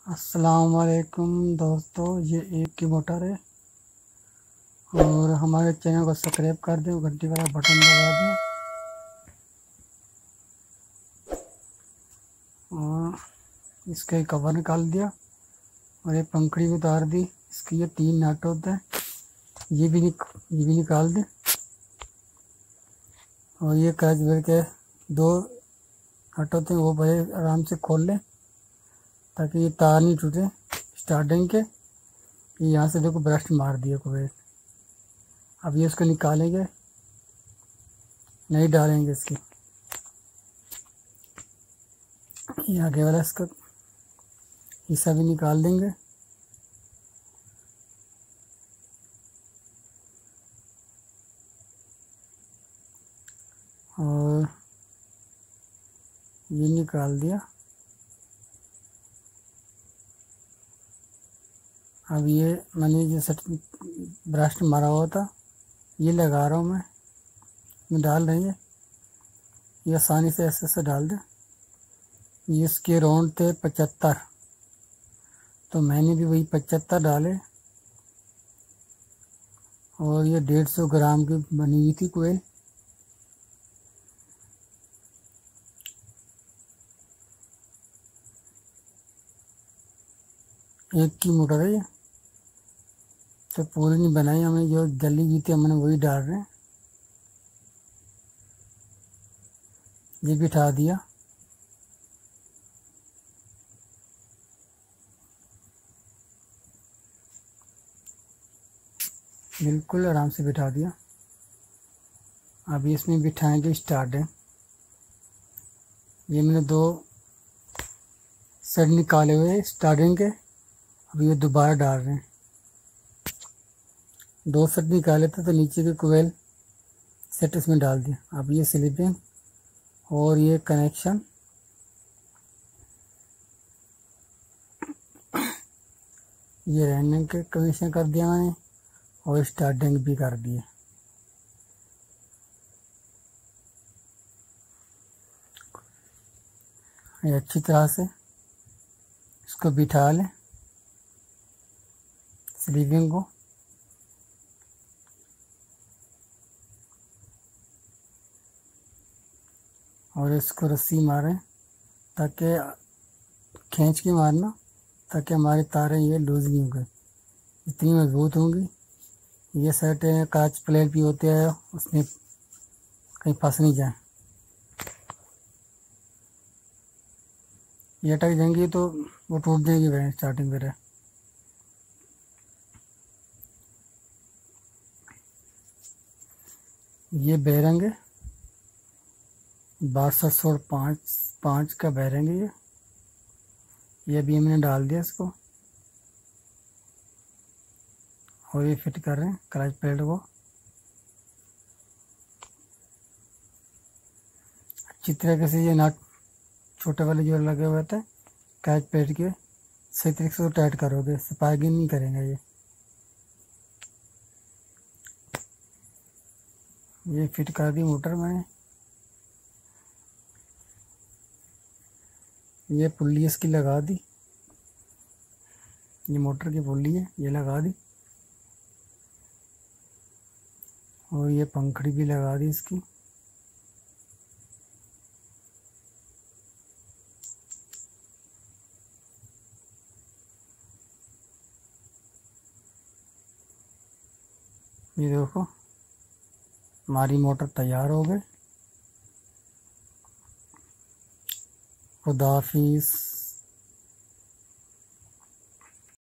अस्सलाम वालेकुम दोस्तों, ये एक की मोटर है और हमारे चैनल को सब्सक्राइब कर दें, घंटी वाला बटन दबा दें और इसका एक कवर निकाल दिया और ये पंखड़ी भी उतार दी। इसकी ये 3 नट होते हैं, ये भी निकाल दें और ये कैच बेर के 2 नट होते हैं, वो बड़े आराम से खोल लें ताकि ये तार नहीं टूटे स्टार्टिंग के। यहाँ से देखो ब्रश मार दिया कोई। अब ये इसको निकालेंगे, नहीं डालेंगे इसकी, ये आगे वाला इसका हिस्सा भी निकाल देंगे और ये निकाल दिया। अब ये मैंने जैसे ब्रश मारा हुआ था ये लगा रहा हूँ मैं डाल रही है, ये आसानी से ऐसे डाल दे। ये इसके राउंड थे 75, तो मैंने भी वही 75 डाले और ये 150 ग्राम की बनी हुई थी कोयल। एक की मोटर है ये, तो पूरी नहीं बनाई हमने, जो जली हुई थी हमने वही डाल रहे हैं। ये बिठा दिया, बिल्कुल आराम से बिठा दिया। अभी इसमें बिठाएंगे स्टार्टिंग। ये मैंने 2 सेट निकाले हुए स्टार्टिंग के, अभी ये दोबारा डाल रहे हैं। 2 सेट निकाले थे तो नीचे के कोयल सेट इसमें डाल दिया। अब ये स्लीपिंग और ये कनेक्शन, ये रैंडम के कनेक्शन कर दिया मैंने और स्टार्टिंग भी कर दिए। ये अच्छी तरह से इसको बिठा लें स्लीपिंग को। और इसको रस्सी मारें ताकि खींच के मारना, ताकि हमारी तारें ये लूज नहीं होंगी, इतनी मजबूत होंगी। ये सेट कांच प्लेट भी होते हैं, उसमें कहीं फंस नहीं जाए। ये अटक जाएंगी तो वो टूट जाएगी वह स्टार्टिंग में। ये बेरंग है 6205 का बेरंग है ये भी हमने डाल दिया इसको और ये फिट कर रहे हैं क्लच प्लेट को अच्छी तरीके से। ये नट छोटे वाले जो लगे हुए थे क्लच प्लेट के, सही तरीके से टाइट करोगे, स्पार्किंग नहीं करेंगे। ये फिट कर दी मोटर मैंने। ये पुल्ली इसकी लगा दी, ये मोटर की पुल्ली है, ये लगा दी और ये पंखड़ी भी लगा दी इसकी। ये देखो हमारी मोटर तैयार हो गई। खुदा हाफिज़।